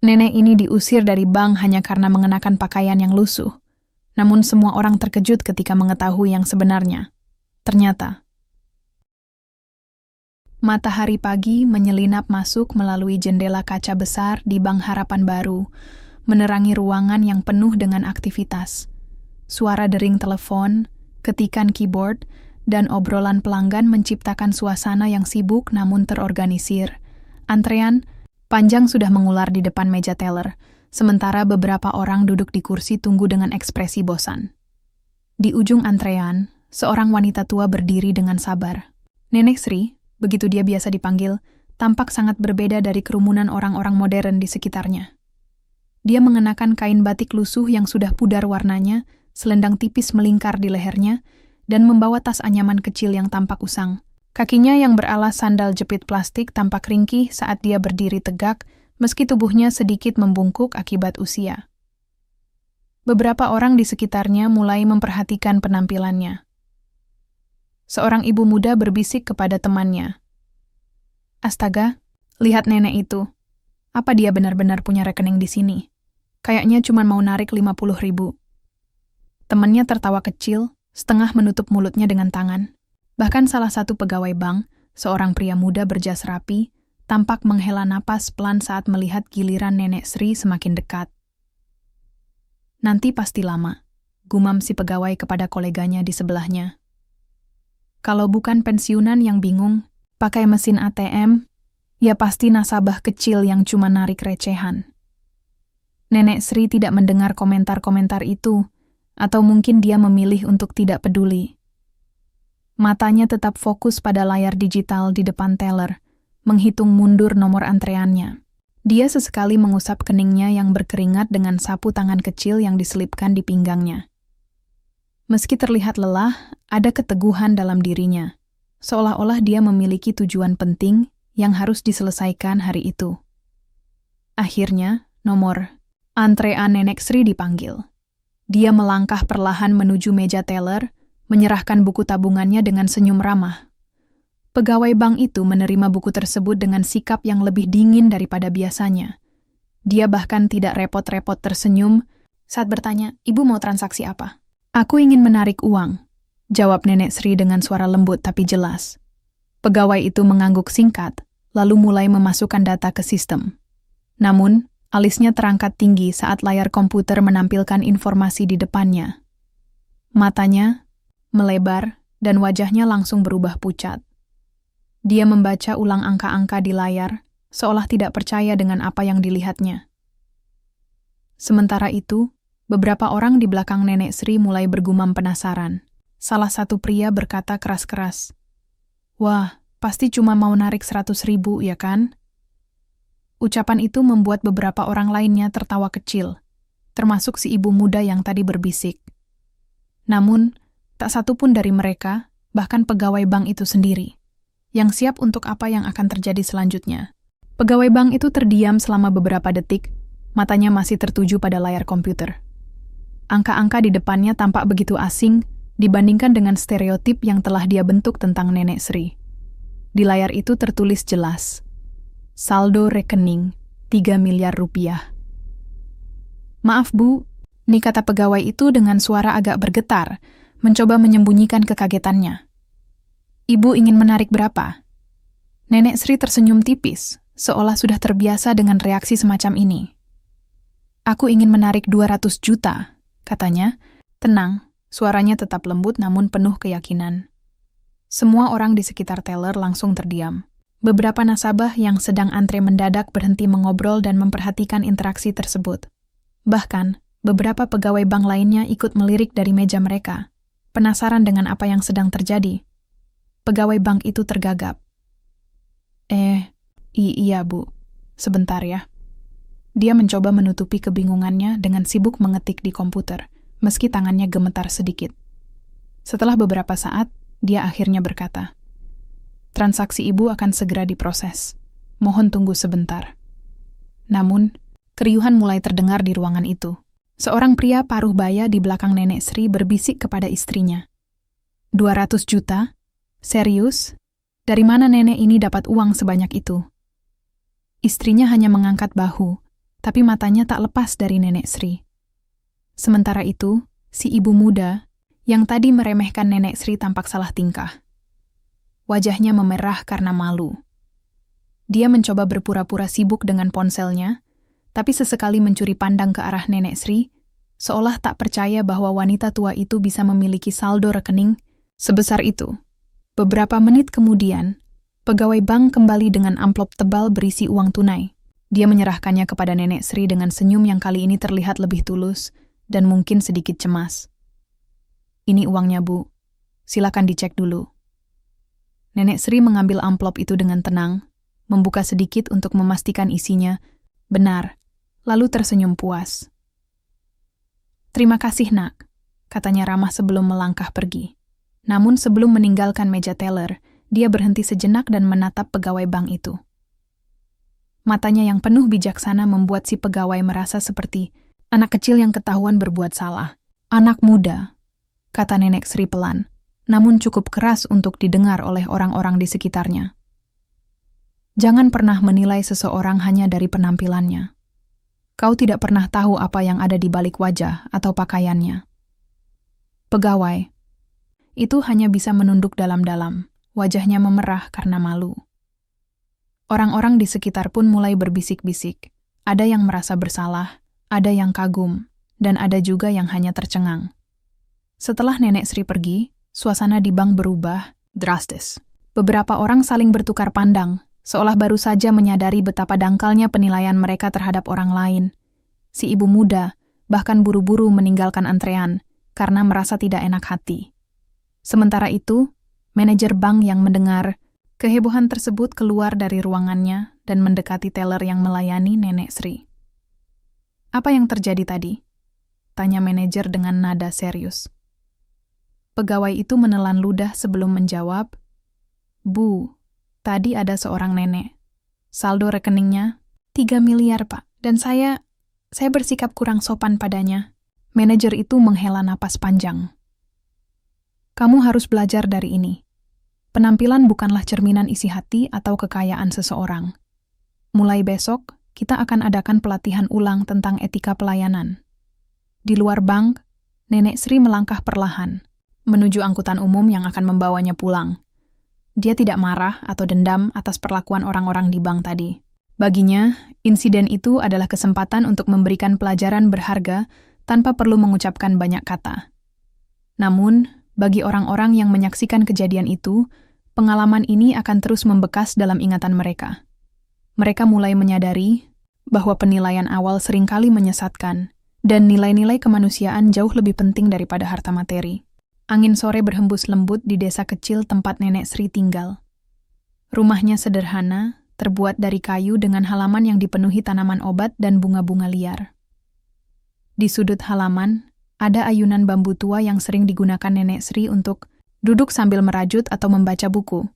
Nenek ini diusir dari bank hanya karena mengenakan pakaian yang lusuh. Namun semua orang terkejut ketika mengetahui yang sebenarnya. Ternyata, matahari pagi menyelinap masuk melalui jendela kaca besar di Bank Harapan Baru, menerangi ruangan yang penuh dengan aktivitas. Suara dering telepon, ketikan keyboard, dan obrolan pelanggan menciptakan suasana yang sibuk namun terorganisir. Antrean panjang sudah mengular di depan meja teller, sementara beberapa orang duduk di kursi tunggu dengan ekspresi bosan. Di ujung antrean, seorang wanita tua berdiri dengan sabar. Nenek Sri, begitu dia biasa dipanggil, tampak sangat berbeda dari kerumunan orang-orang modern di sekitarnya. Dia mengenakan kain batik lusuh yang sudah pudar warnanya, selendang tipis melingkar di lehernya, dan membawa tas anyaman kecil yang tampak usang. Kakinya yang beralas sandal jepit plastik tampak ringkih saat dia berdiri tegak, meski tubuhnya sedikit membungkuk akibat usia. Beberapa orang di sekitarnya mulai memperhatikan penampilannya. Seorang ibu muda berbisik kepada temannya. "Astaga, lihat nenek itu. Apa dia benar-benar punya rekening di sini? Kayaknya cuma mau narik 50.000. Temannya tertawa kecil, setengah menutup mulutnya dengan tangan. Bahkan salah satu pegawai bank, seorang pria muda berjas rapi, tampak menghela napas pelan saat melihat giliran Nenek Sri semakin dekat. "Nanti pasti lama," gumam si pegawai kepada koleganya di sebelahnya. "Kalau bukan pensiunan yang bingung, pakai mesin ATM, ya pasti nasabah kecil yang cuma narik recehan." Nenek Sri tidak mendengar komentar-komentar itu, atau mungkin dia memilih untuk tidak peduli. Matanya tetap fokus pada layar digital di depan teller, menghitung mundur nomor antreannya. Dia sesekali mengusap keningnya yang berkeringat dengan sapu tangan kecil yang diselipkan di pinggangnya. Meski terlihat lelah, ada keteguhan dalam dirinya, seolah-olah dia memiliki tujuan penting yang harus diselesaikan hari itu. Akhirnya, nomor antrean Nenek Sri dipanggil. Dia melangkah perlahan menuju meja teller, menyerahkan buku tabungannya dengan senyum ramah. Pegawai bank itu menerima buku tersebut dengan sikap yang lebih dingin daripada biasanya. Dia bahkan tidak repot-repot tersenyum saat bertanya, "Ibu mau transaksi apa?" "Aku ingin menarik uang," jawab Nenek Sri dengan suara lembut tapi jelas. Pegawai itu mengangguk singkat, lalu mulai memasukkan data ke sistem. Namun, alisnya terangkat tinggi saat layar komputer menampilkan informasi di depannya. Matanya melebar dan wajahnya langsung berubah pucat. Dia membaca ulang angka-angka di layar, seolah tidak percaya dengan apa yang dilihatnya. Sementara itu, beberapa orang di belakang Nenek Sri mulai bergumam penasaran. Salah satu pria berkata keras-keras, "Wah, pasti cuma mau narik 100.000, ya kan?" Ucapan itu membuat beberapa orang lainnya tertawa kecil, termasuk si ibu muda yang tadi berbisik. Namun, tak satu pun dari mereka, bahkan pegawai bank itu sendiri, yang siap untuk apa yang akan terjadi selanjutnya. Pegawai bank itu terdiam selama beberapa detik, matanya masih tertuju pada layar komputer. Angka-angka di depannya tampak begitu asing dibandingkan dengan stereotip yang telah dia bentuk tentang Nenek Sri. Di layar itu tertulis jelas, saldo rekening 3 miliar rupiah. "Maaf Bu," nih kata pegawai itu dengan suara agak bergetar, mencoba menyembunyikan kekagetannya. "Ibu ingin menarik berapa?" Nenek Sri tersenyum tipis, seolah sudah terbiasa dengan reaksi semacam ini. "Aku ingin menarik 200 juta, katanya. Tenang, suaranya tetap lembut namun penuh keyakinan. Semua orang di sekitar teller langsung terdiam. Beberapa nasabah yang sedang antre mendadak berhenti mengobrol dan memperhatikan interaksi tersebut. Bahkan, beberapa pegawai bank lainnya ikut melirik dari meja mereka, penasaran dengan apa yang sedang terjadi. Pegawai bank itu tergagap. Iya Bu, sebentar ya." Dia mencoba menutupi kebingungannya dengan sibuk mengetik di komputer, meski tangannya gemetar sedikit. Setelah beberapa saat, dia akhirnya berkata, "Transaksi Ibu akan segera diproses. Mohon tunggu sebentar." Namun, keriuhan mulai terdengar di ruangan itu. Seorang pria paruh baya di belakang Nenek Sri berbisik kepada istrinya. 200 juta? Serius? Dari mana nenek ini dapat uang sebanyak itu?" Istrinya hanya mengangkat bahu, tapi matanya tak lepas dari Nenek Sri. Sementara itu, si ibu muda yang tadi meremehkan Nenek Sri tampak salah tingkah. Wajahnya memerah karena malu. Dia mencoba berpura-pura sibuk dengan ponselnya, tapi sesekali mencuri pandang ke arah Nenek Sri, seolah tak percaya bahwa wanita tua itu bisa memiliki saldo rekening sebesar itu. Beberapa menit kemudian, pegawai bank kembali dengan amplop tebal berisi uang tunai. Dia menyerahkannya kepada Nenek Sri dengan senyum yang kali ini terlihat lebih tulus dan mungkin sedikit cemas. "Ini uangnya, Bu. Silakan dicek dulu." Nenek Sri mengambil amplop itu dengan tenang, membuka sedikit untuk memastikan isinya benar, lalu tersenyum puas. "Terima kasih, Nak," katanya ramah sebelum melangkah pergi. Namun sebelum meninggalkan meja teller, dia berhenti sejenak dan menatap pegawai bank itu. Matanya yang penuh bijaksana membuat si pegawai merasa seperti anak kecil yang ketahuan berbuat salah. "Anak muda," kata Nenek Sri pelan, namun cukup keras untuk didengar oleh orang-orang di sekitarnya. "Jangan pernah menilai seseorang hanya dari penampilannya. Kau tidak pernah tahu apa yang ada di balik wajah atau pakaiannya." Pegawai itu hanya bisa menunduk dalam-dalam, wajahnya memerah karena malu. Orang-orang di sekitar pun mulai berbisik-bisik. Ada yang merasa bersalah, ada yang kagum, dan ada juga yang hanya tercengang. Setelah Nenek Sri pergi, suasana di bank berubah drastis. Beberapa orang saling bertukar pandang, seolah baru saja menyadari betapa dangkalnya penilaian mereka terhadap orang lain. Si ibu muda bahkan buru-buru meninggalkan antrean karena merasa tidak enak hati. Sementara itu, manajer bank yang mendengar kehebohan tersebut keluar dari ruangannya dan mendekati teller yang melayani Nenek Sri. "Apa yang terjadi tadi?" tanya manajer dengan nada serius. Pegawai itu menelan ludah sebelum menjawab, "Bu, tadi ada seorang nenek. Saldo rekeningnya 3 miliar, Pak. Dan saya bersikap kurang sopan padanya." Manajer itu menghela napas panjang. "Kamu harus belajar dari ini. Penampilan bukanlah cerminan isi hati atau kekayaan seseorang. Mulai besok, kita akan adakan pelatihan ulang tentang etika pelayanan." Di luar bank, Nenek Sri melangkah perlahan menuju angkutan umum yang akan membawanya pulang. Dia tidak marah atau dendam atas perlakuan orang-orang di bank tadi. Baginya, insiden itu adalah kesempatan untuk memberikan pelajaran berharga tanpa perlu mengucapkan banyak kata. Namun, bagi orang-orang yang menyaksikan kejadian itu, pengalaman ini akan terus membekas dalam ingatan mereka. Mereka mulai menyadari bahwa penilaian awal seringkali menyesatkan, dan nilai-nilai kemanusiaan jauh lebih penting daripada harta materi. Angin sore berhembus lembut di desa kecil tempat Nenek Sri tinggal. Rumahnya sederhana, terbuat dari kayu dengan halaman yang dipenuhi tanaman obat dan bunga-bunga liar. Di sudut halaman, ada ayunan bambu tua yang sering digunakan Nenek Sri untuk duduk sambil merajut atau membaca buku.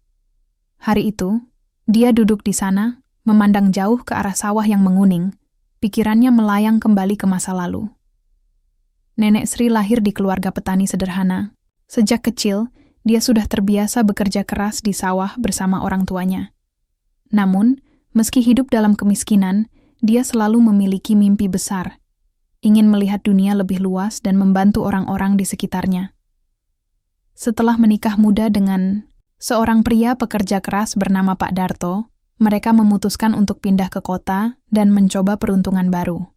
Hari itu, dia duduk di sana, memandang jauh ke arah sawah yang menguning, pikirannya melayang kembali ke masa lalu. Nenek Sri lahir di keluarga petani sederhana. Sejak kecil, dia sudah terbiasa bekerja keras di sawah bersama orang tuanya. Namun, meski hidup dalam kemiskinan, dia selalu memiliki mimpi besar, ingin melihat dunia lebih luas dan membantu orang-orang di sekitarnya. Setelah menikah muda dengan seorang pria pekerja keras bernama Pak Darto, mereka memutuskan untuk pindah ke kota dan mencoba peruntungan baru.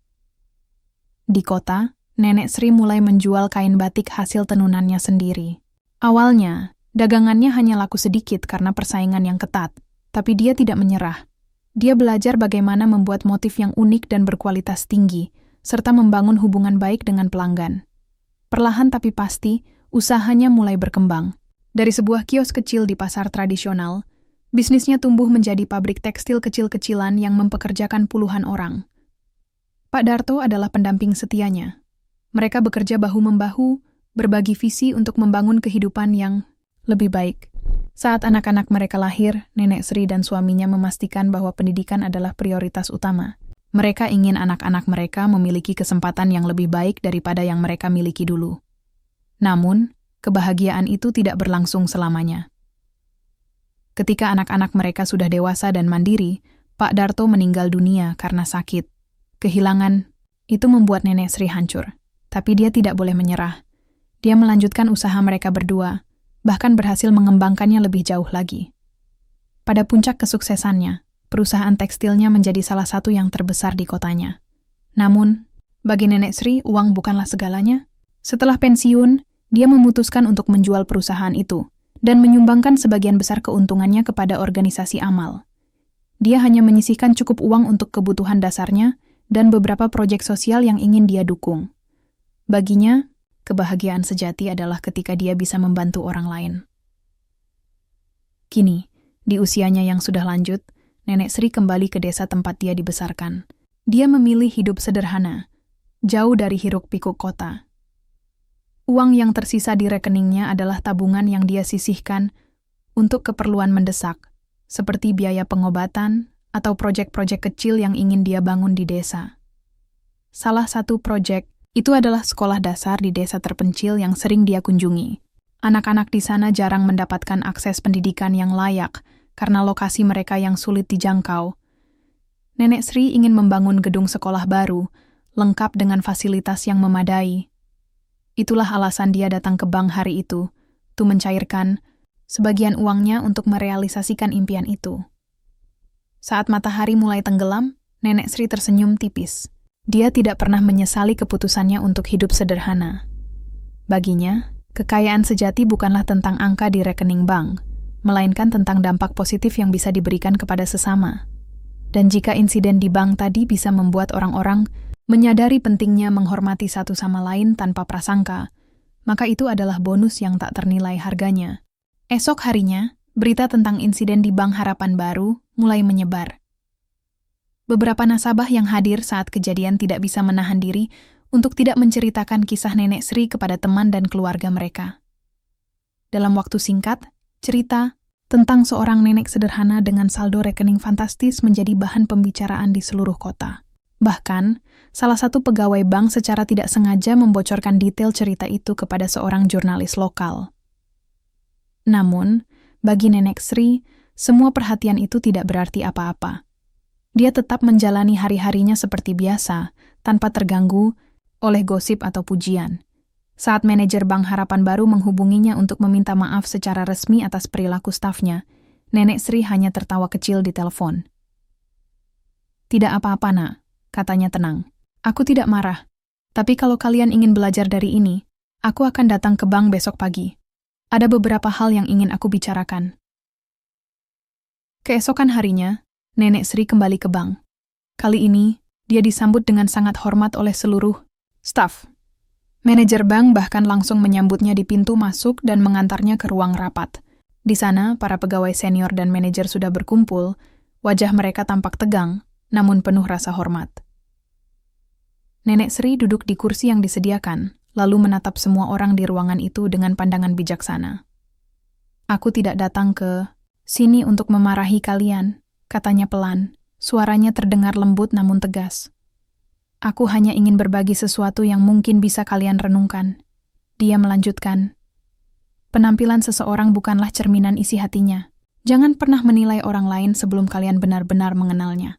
Di kota, Nenek Sri mulai menjual kain batik hasil tenunannya sendiri. Awalnya, dagangannya hanya laku sedikit karena persaingan yang ketat, tapi dia tidak menyerah. Dia belajar bagaimana membuat motif yang unik dan berkualitas tinggi, serta membangun hubungan baik dengan pelanggan. Perlahan tapi pasti, usahanya mulai berkembang. Dari sebuah kios kecil di pasar tradisional, bisnisnya tumbuh menjadi pabrik tekstil kecil-kecilan yang mempekerjakan puluhan orang. Pak Darto adalah pendamping setianya. Mereka bekerja bahu-membahu, berbagi visi untuk membangun kehidupan yang lebih baik. Saat anak-anak mereka lahir, Nenek Sri dan suaminya memastikan bahwa pendidikan adalah prioritas utama. Mereka ingin anak-anak mereka memiliki kesempatan yang lebih baik daripada yang mereka miliki dulu. Namun, kebahagiaan itu tidak berlangsung selamanya. Ketika anak-anak mereka sudah dewasa dan mandiri, Pak Darto meninggal dunia karena sakit. Kehilangan itu membuat Nenek Sri hancur, tapi dia tidak boleh menyerah. Dia melanjutkan usaha mereka berdua, bahkan berhasil mengembangkannya lebih jauh lagi. Pada puncak kesuksesannya, perusahaan tekstilnya menjadi salah satu yang terbesar di kotanya. Namun, bagi Nenek Sri, uang bukanlah segalanya. Setelah pensiun, dia memutuskan untuk menjual perusahaan itu dan menyumbangkan sebagian besar keuntungannya kepada organisasi amal. Dia hanya menyisihkan cukup uang untuk kebutuhan dasarnya dan beberapa proyek sosial yang ingin dia dukung. Baginya, kebahagiaan sejati adalah ketika dia bisa membantu orang lain. Kini, di usianya yang sudah lanjut, Nenek Sri kembali ke desa tempat dia dibesarkan. Dia memilih hidup sederhana, jauh dari hiruk-pikuk kota. Uang yang tersisa di rekeningnya adalah tabungan yang dia sisihkan untuk keperluan mendesak, seperti biaya pengobatan atau proyek-proyek kecil yang ingin dia bangun di desa. Salah satu proyek itu adalah sekolah dasar di desa terpencil yang sering dia kunjungi. Anak-anak di sana jarang mendapatkan akses pendidikan yang layak karena lokasi mereka yang sulit dijangkau. Nenek Sri ingin membangun gedung sekolah baru, lengkap dengan fasilitas yang memadai. Itulah alasan dia datang ke bank hari itu, untuk mencairkan sebagian uangnya untuk merealisasikan impian itu. Saat matahari mulai tenggelam, Nenek Sri tersenyum tipis. Dia tidak pernah menyesali keputusannya untuk hidup sederhana. Baginya, kekayaan sejati bukanlah tentang angka di rekening bank, melainkan tentang dampak positif yang bisa diberikan kepada sesama. Dan jika insiden di bank tadi bisa membuat orang-orang menyadari pentingnya menghormati satu sama lain tanpa prasangka, maka itu adalah bonus yang tak ternilai harganya. Esok harinya, berita tentang insiden di Bank Harapan Baru mulai menyebar. Beberapa nasabah yang hadir saat kejadian tidak bisa menahan diri untuk tidak menceritakan kisah Nenek Sri kepada teman dan keluarga mereka. Dalam waktu singkat, cerita tentang seorang nenek sederhana dengan saldo rekening fantastis menjadi bahan pembicaraan di seluruh kota. Bahkan, salah satu pegawai bank secara tidak sengaja membocorkan detail cerita itu kepada seorang jurnalis lokal. Namun, bagi Nenek Sri, semua perhatian itu tidak berarti apa-apa. Dia tetap menjalani hari-harinya seperti biasa, tanpa terganggu oleh gosip atau pujian. Saat manajer Bank Harapan Baru menghubunginya untuk meminta maaf secara resmi atas perilaku stafnya, Nenek Sri hanya tertawa kecil di telepon. "Tidak apa-apa, Nak," katanya tenang. "Aku tidak marah. Tapi kalau kalian ingin belajar dari ini, aku akan datang ke bank besok pagi. Ada beberapa hal yang ingin aku bicarakan." Keesokan harinya, Nenek Sri kembali ke bank. Kali ini, dia disambut dengan sangat hormat oleh seluruh staf. Manajer bank bahkan langsung menyambutnya di pintu masuk dan mengantarnya ke ruang rapat. Di sana, para pegawai senior dan manajer sudah berkumpul, wajah mereka tampak tegang, namun penuh rasa hormat. Nenek Sri duduk di kursi yang disediakan, lalu menatap semua orang di ruangan itu dengan pandangan bijaksana. "Aku tidak datang ke sini untuk memarahi kalian," katanya pelan. Suaranya terdengar lembut namun tegas. "Aku hanya ingin berbagi sesuatu yang mungkin bisa kalian renungkan." Dia melanjutkan, "Penampilan seseorang bukanlah cerminan isi hatinya. Jangan pernah menilai orang lain sebelum kalian benar-benar mengenalnya.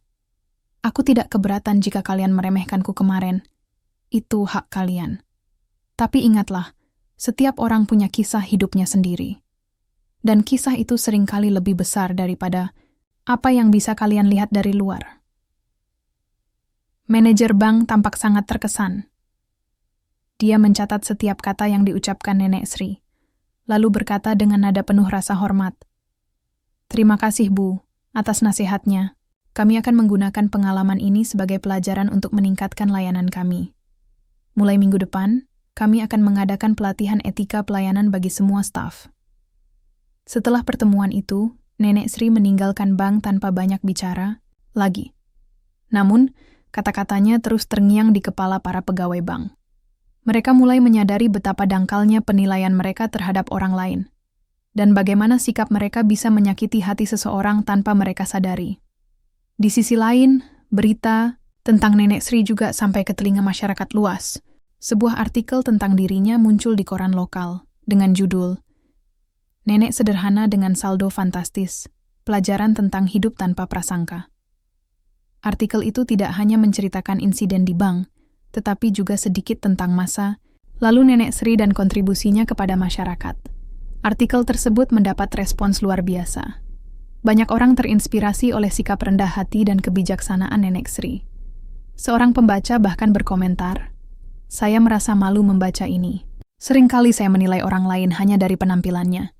Aku tidak keberatan jika kalian meremehkanku kemarin. Itu hak kalian. Tapi ingatlah, setiap orang punya kisah hidupnya sendiri. Dan kisah itu seringkali lebih besar daripada apa yang bisa kalian lihat dari luar." Manajer bank tampak sangat terkesan. Dia mencatat setiap kata yang diucapkan Nenek Sri, lalu berkata dengan nada penuh rasa hormat, "Terima kasih, Bu, atas nasihatnya. Kami akan menggunakan pengalaman ini sebagai pelajaran untuk meningkatkan layanan kami. Mulai minggu depan, kami akan mengadakan pelatihan etika pelayanan bagi semua staf." Setelah pertemuan itu, Nenek Sri meninggalkan bank tanpa banyak bicara lagi. Namun, kata-katanya terus terngiang di kepala para pegawai bank. Mereka mulai menyadari betapa dangkalnya penilaian mereka terhadap orang lain, dan bagaimana sikap mereka bisa menyakiti hati seseorang tanpa mereka sadari. Di sisi lain, berita tentang Nenek Sri juga sampai ke telinga masyarakat luas. Sebuah artikel tentang dirinya muncul di koran lokal, dengan judul, "Nenek Sederhana dengan Saldo Fantastis, Pelajaran tentang Hidup Tanpa Prasangka." Artikel itu tidak hanya menceritakan insiden di bank, tetapi juga sedikit tentang masa, lalu Nenek Sri dan kontribusinya kepada masyarakat. Artikel tersebut mendapat respons luar biasa. Banyak orang terinspirasi oleh sikap rendah hati dan kebijaksanaan Nenek Sri. Seorang pembaca bahkan berkomentar, "Saya merasa malu membaca ini. Seringkali saya menilai orang lain hanya dari penampilannya.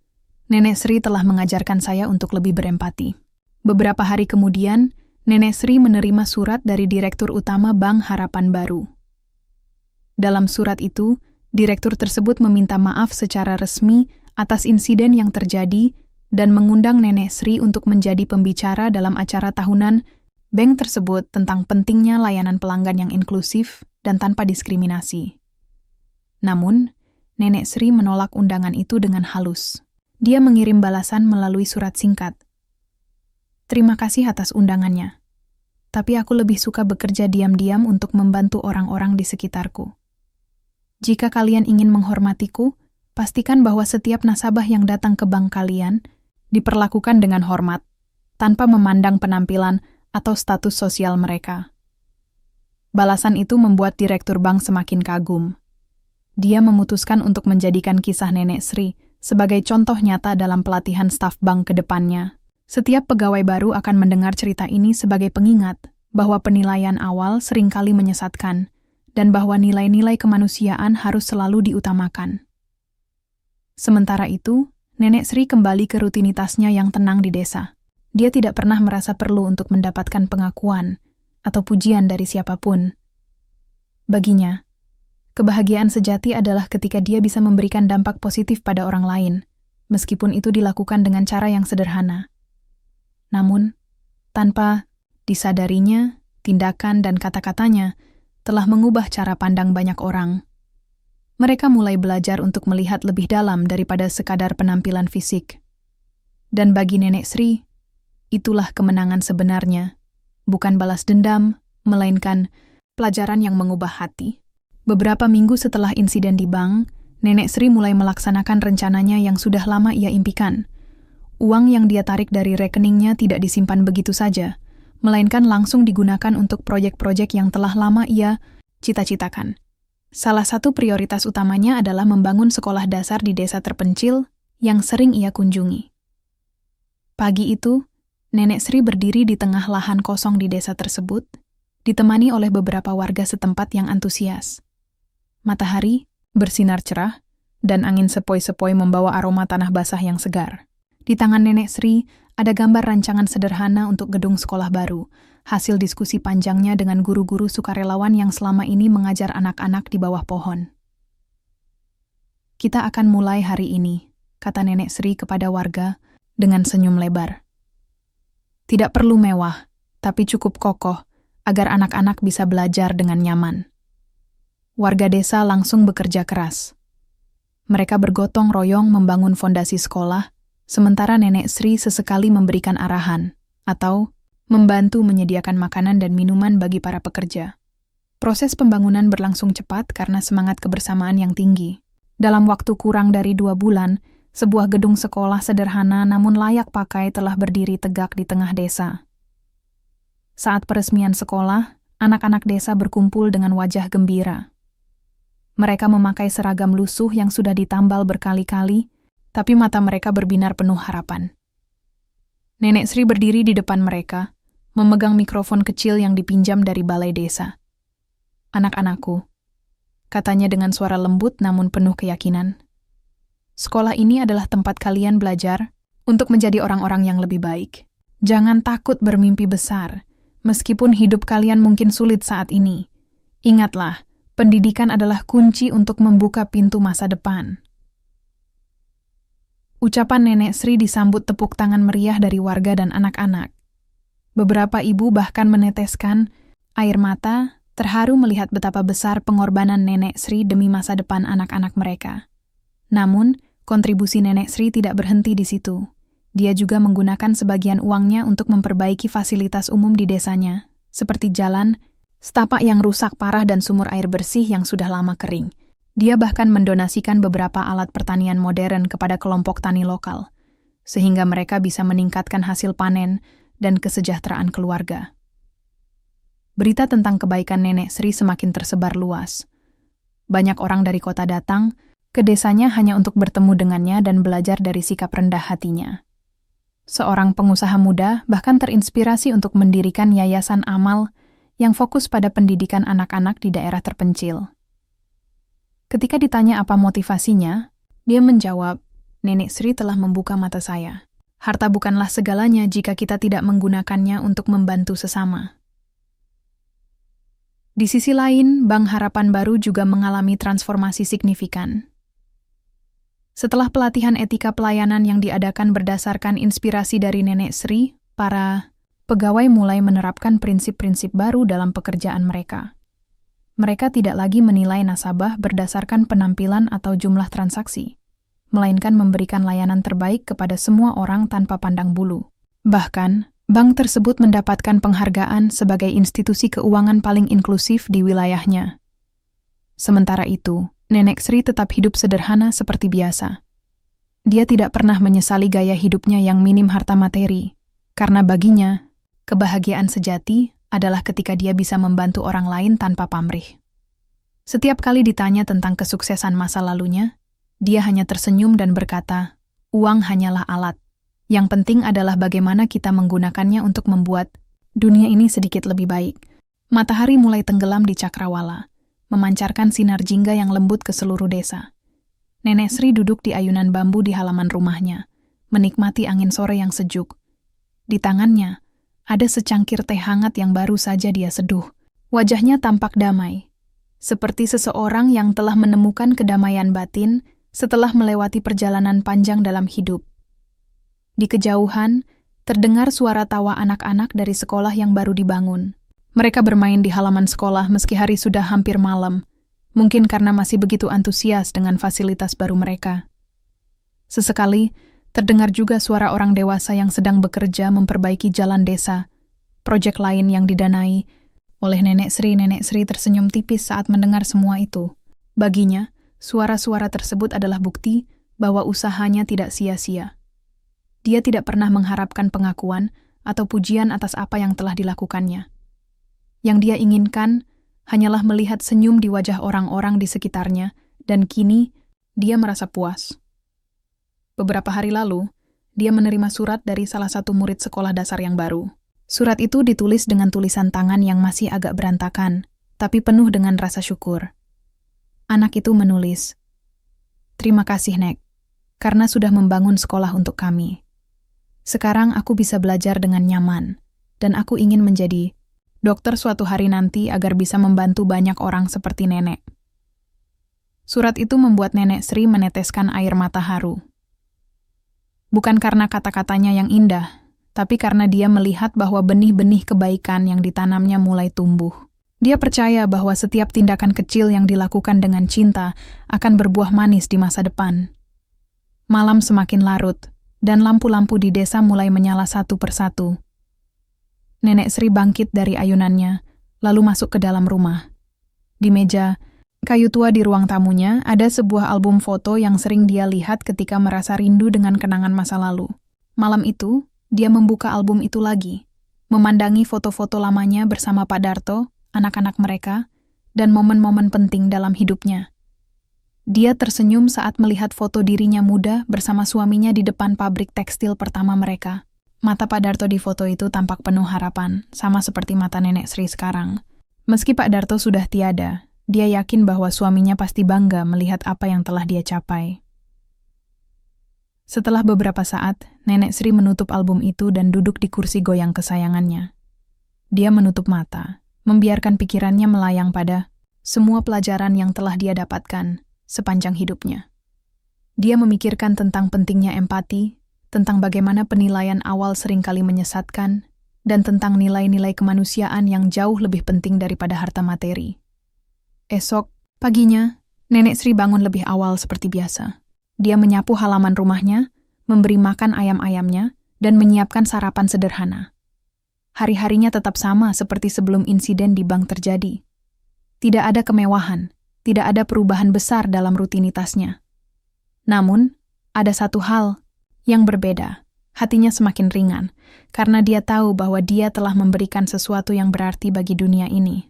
Nenek Sri telah mengajarkan saya untuk lebih berempati." Beberapa hari kemudian, Nenek Sri menerima surat dari Direktur Utama Bank Harapan Baru. Dalam surat itu, direktur tersebut meminta maaf secara resmi atas insiden yang terjadi dan mengundang Nenek Sri untuk menjadi pembicara dalam acara tahunan bank tersebut tentang pentingnya layanan pelanggan yang inklusif dan tanpa diskriminasi. Namun, Nenek Sri menolak undangan itu dengan halus. Dia mengirim balasan melalui surat singkat. "Terima kasih atas undangannya. Tapi aku lebih suka bekerja diam-diam untuk membantu orang-orang di sekitarku. Jika kalian ingin menghormatiku, pastikan bahwa setiap nasabah yang datang ke bank kalian diperlakukan dengan hormat, tanpa memandang penampilan atau status sosial mereka." Balasan itu membuat direktur bank semakin kagum. Dia memutuskan untuk menjadikan kisah Nenek Sri sebagai contoh nyata dalam pelatihan staf bank ke depannya. Setiap pegawai baru akan mendengar cerita ini sebagai pengingat bahwa penilaian awal seringkali menyesatkan dan bahwa nilai-nilai kemanusiaan harus selalu diutamakan. Sementara itu, Nenek Sri kembali ke rutinitasnya yang tenang di desa. Dia tidak pernah merasa perlu untuk mendapatkan pengakuan atau pujian dari siapapun. Baginya, kebahagiaan sejati adalah ketika dia bisa memberikan dampak positif pada orang lain, meskipun itu dilakukan dengan cara yang sederhana. Namun, tanpa disadarinya, tindakan dan kata-katanya telah mengubah cara pandang banyak orang. Mereka mulai belajar untuk melihat lebih dalam daripada sekadar penampilan fisik. Dan bagi Nenek Sri, itulah kemenangan sebenarnya, bukan balas dendam, melainkan pelajaran yang mengubah hati. Beberapa minggu setelah insiden di bank, Nenek Sri mulai melaksanakan rencananya yang sudah lama ia impikan. Uang yang dia tarik dari rekeningnya tidak disimpan begitu saja, melainkan langsung digunakan untuk proyek-proyek yang telah lama ia cita-citakan. Salah satu prioritas utamanya adalah membangun sekolah dasar di desa terpencil yang sering ia kunjungi. Pagi itu, Nenek Sri berdiri di tengah lahan kosong di desa tersebut, ditemani oleh beberapa warga setempat yang antusias. Matahari bersinar cerah, dan angin sepoi-sepoi membawa aroma tanah basah yang segar. Di tangan Nenek Sri ada gambar rancangan sederhana untuk gedung sekolah baru, hasil diskusi panjangnya dengan guru-guru sukarelawan yang selama ini mengajar anak-anak di bawah pohon. "Kita akan mulai hari ini," kata Nenek Sri kepada warga dengan senyum lebar. "Tidak perlu mewah, tapi cukup kokoh agar anak-anak bisa belajar dengan nyaman." Warga desa langsung bekerja keras. Mereka bergotong royong membangun fondasi sekolah, sementara Nenek Sri sesekali memberikan arahan atau membantu menyediakan makanan dan minuman bagi para pekerja. Proses pembangunan berlangsung cepat karena semangat kebersamaan yang tinggi. Dalam waktu kurang dari 2 bulan, sebuah gedung sekolah sederhana namun layak pakai telah berdiri tegak di tengah desa. Saat peresmian sekolah, anak-anak desa berkumpul dengan wajah gembira. Mereka memakai seragam lusuh yang sudah ditambal berkali-kali, tapi mata mereka berbinar penuh harapan. Nenek Sri berdiri di depan mereka, memegang mikrofon kecil yang dipinjam dari balai desa. "Anak-anakku," katanya dengan suara lembut namun penuh keyakinan, "sekolah ini adalah tempat kalian belajar untuk menjadi orang-orang yang lebih baik. Jangan takut bermimpi besar, meskipun hidup kalian mungkin sulit saat ini. Ingatlah, pendidikan adalah kunci untuk membuka pintu masa depan." Ucapan Nenek Sri disambut tepuk tangan meriah dari warga dan anak-anak. Beberapa ibu bahkan meneteskan air mata, terharu melihat betapa besar pengorbanan Nenek Sri demi masa depan anak-anak mereka. Namun, kontribusi Nenek Sri tidak berhenti di situ. Dia juga menggunakan sebagian uangnya untuk memperbaiki fasilitas umum di desanya, seperti jalan, setapak yang rusak parah dan sumur air bersih yang sudah lama kering. Dia bahkan mendonasikan beberapa alat pertanian modern kepada kelompok tani lokal, sehingga mereka bisa meningkatkan hasil panen dan kesejahteraan keluarga. berita tentang kebaikan Nenek Sri semakin tersebar luas. Banyak orang dari kota datang ke desanya hanya untuk bertemu dengannya dan belajar dari sikap rendah hatinya. Seorang pengusaha muda bahkan terinspirasi untuk mendirikan yayasan amal yang fokus pada pendidikan anak-anak di daerah terpencil. Ketika ditanya apa motivasinya, dia menjawab, "Nenek Sri telah membuka mata saya. Harta bukanlah segalanya jika kita tidak menggunakannya untuk membantu sesama." Di sisi lain, Bank Harapan Baru juga mengalami transformasi signifikan. Setelah pelatihan etika pelayanan yang diadakan berdasarkan inspirasi dari Nenek Sri, para pegawai mulai menerapkan prinsip-prinsip baru dalam pekerjaan mereka. Mereka tidak lagi menilai nasabah berdasarkan penampilan atau jumlah transaksi, melainkan memberikan layanan terbaik kepada semua orang tanpa pandang bulu. Bahkan, bank tersebut mendapatkan penghargaan sebagai institusi keuangan paling inklusif di wilayahnya. Sementara itu, Nenek Sri tetap hidup sederhana seperti biasa. Dia tidak pernah menyesali gaya hidupnya yang minim harta materi, karena baginya, kebahagiaan sejati adalah ketika dia bisa membantu orang lain tanpa pamrih. Setiap kali ditanya tentang kesuksesan masa lalunya, dia hanya tersenyum dan berkata, "Uang hanyalah alat. Yang penting adalah bagaimana kita menggunakannya untuk membuat dunia ini sedikit lebih baik." Matahari mulai tenggelam di cakrawala, memancarkan sinar jingga yang lembut ke seluruh desa. Nenek Sri duduk di ayunan bambu di halaman rumahnya, menikmati angin sore yang sejuk. Di tangannya, ada secangkir teh hangat yang baru saja dia seduh. Wajahnya tampak damai, seperti seseorang yang telah menemukan kedamaian batin setelah melewati perjalanan panjang dalam hidup. Di kejauhan, terdengar suara tawa anak-anak dari sekolah yang baru dibangun. Mereka bermain di halaman sekolah meski hari sudah hampir malam, mungkin karena masih begitu antusias dengan fasilitas baru mereka. Sesekali, terdengar juga suara orang dewasa yang sedang bekerja memperbaiki jalan desa, proyek lain yang didanai oleh Nenek Sri. Nenek Sri tersenyum tipis saat mendengar semua itu. Baginya, suara-suara tersebut adalah bukti bahwa usahanya tidak sia-sia. Dia tidak pernah mengharapkan pengakuan atau pujian atas apa yang telah dilakukannya. Yang dia inginkan hanyalah melihat senyum di wajah orang-orang di sekitarnya, dan kini dia merasa puas. Beberapa hari lalu, dia menerima surat dari salah satu murid sekolah dasar yang baru. Surat itu ditulis dengan tulisan tangan yang masih agak berantakan, tapi penuh dengan rasa syukur. Anak itu menulis, "Terima kasih, Nek, karena sudah membangun sekolah untuk kami. Sekarang aku bisa belajar dengan nyaman, dan aku ingin menjadi dokter suatu hari nanti agar bisa membantu banyak orang seperti Nenek." Surat itu membuat Nenek Sri meneteskan air mata haru. Bukan karena kata-katanya yang indah, tapi karena dia melihat bahwa benih-benih kebaikan yang ditanamnya mulai tumbuh. Dia percaya bahwa setiap tindakan kecil yang dilakukan dengan cinta akan berbuah manis di masa depan. Malam semakin larut, dan lampu-lampu di desa mulai menyala satu persatu. Nenek Sri bangkit dari ayunannya, lalu masuk ke dalam rumah. Di meja kayu tua di ruang tamunya ada sebuah album foto yang sering dia lihat ketika merasa rindu dengan kenangan masa lalu. Malam itu, dia membuka album itu lagi, memandangi foto-foto lamanya bersama Pak Darto, anak-anak mereka, dan momen-momen penting dalam hidupnya. Dia tersenyum saat melihat foto dirinya muda bersama suaminya di depan pabrik tekstil pertama mereka. Mata Pak Darto di foto itu tampak penuh harapan, sama seperti mata Nenek Sri sekarang. Meski Pak Darto sudah tiada, dia yakin bahwa suaminya pasti bangga melihat apa yang telah dia capai. Setelah beberapa saat, Nenek Sri menutup album itu dan duduk di kursi goyang kesayangannya. Dia menutup mata, membiarkan pikirannya melayang pada semua pelajaran yang telah dia dapatkan sepanjang hidupnya. Dia memikirkan tentang pentingnya empati, tentang bagaimana penilaian awal seringkali menyesatkan, dan tentang nilai-nilai kemanusiaan yang jauh lebih penting daripada harta materi. Esok, paginya, Nenek Sri bangun lebih awal seperti biasa. Dia menyapu halaman rumahnya, memberi makan ayam-ayamnya, dan menyiapkan sarapan sederhana. Hari-harinya tetap sama seperti sebelum insiden di bank terjadi. Tidak ada kemewahan, tidak ada perubahan besar dalam rutinitasnya. Namun, ada satu hal yang berbeda. Hatinya semakin ringan, karena dia tahu bahwa dia telah memberikan sesuatu yang berarti bagi dunia ini.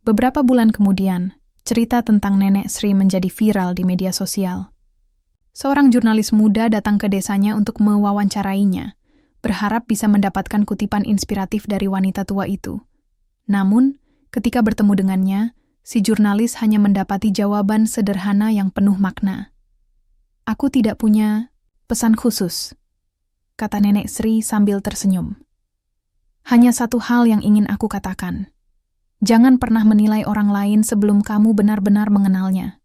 Beberapa bulan kemudian, cerita tentang Nenek Sri menjadi viral di media sosial. Seorang jurnalis muda datang ke desanya untuk mewawancarainya, berharap bisa mendapatkan kutipan inspiratif dari wanita tua itu. Namun, ketika bertemu dengannya, si jurnalis hanya mendapati jawaban sederhana yang penuh makna. "Aku tidak punya pesan khusus," kata Nenek Sri sambil tersenyum. "Hanya satu hal yang ingin aku katakan. Jangan pernah menilai orang lain sebelum kamu benar-benar mengenalnya.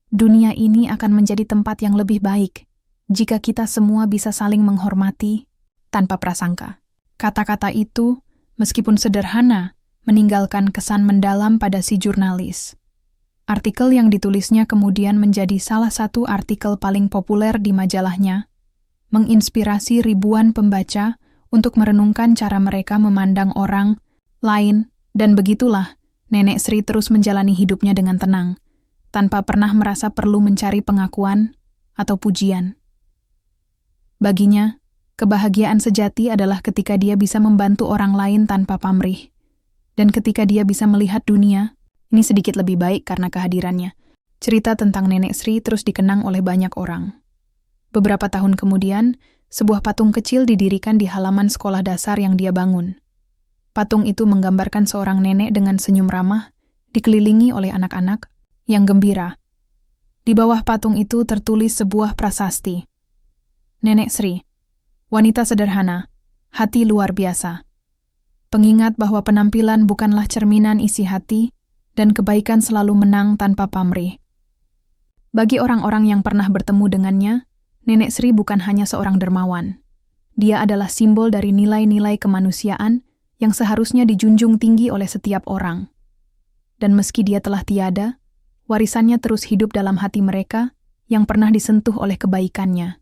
Dunia ini akan menjadi tempat yang lebih baik jika kita semua bisa saling menghormati tanpa prasangka." Kata-kata itu, meskipun sederhana, meninggalkan kesan mendalam pada si jurnalis. Artikel yang ditulisnya kemudian menjadi salah satu artikel paling populer di majalahnya, menginspirasi ribuan pembaca untuk merenungkan cara mereka memandang orang lain, dan begitulah Nenek Sri terus menjalani hidupnya dengan tenang, tanpa pernah merasa perlu mencari pengakuan atau pujian. Baginya, kebahagiaan sejati adalah ketika dia bisa membantu orang lain tanpa pamrih, dan ketika dia bisa melihat dunia ini sedikit lebih baik karena kehadirannya. Cerita tentang Nenek Sri terus dikenang oleh banyak orang. Beberapa tahun kemudian, sebuah patung kecil didirikan di halaman sekolah dasar yang dia bangun. Patung itu menggambarkan seorang nenek dengan senyum ramah, dikelilingi oleh anak-anak yang gembira. Di bawah patung itu tertulis sebuah prasasti. "Nenek Sri, wanita sederhana, hati luar biasa. Pengingat bahwa penampilan bukanlah cerminan isi hati, dan kebaikan selalu menang tanpa pamrih." Bagi orang-orang yang pernah bertemu dengannya, Nenek Sri bukan hanya seorang dermawan. Dia adalah simbol dari nilai-nilai kemanusiaan yang seharusnya dijunjung tinggi oleh setiap orang. Dan meski dia telah tiada, warisannya terus hidup dalam hati mereka yang pernah disentuh oleh kebaikannya.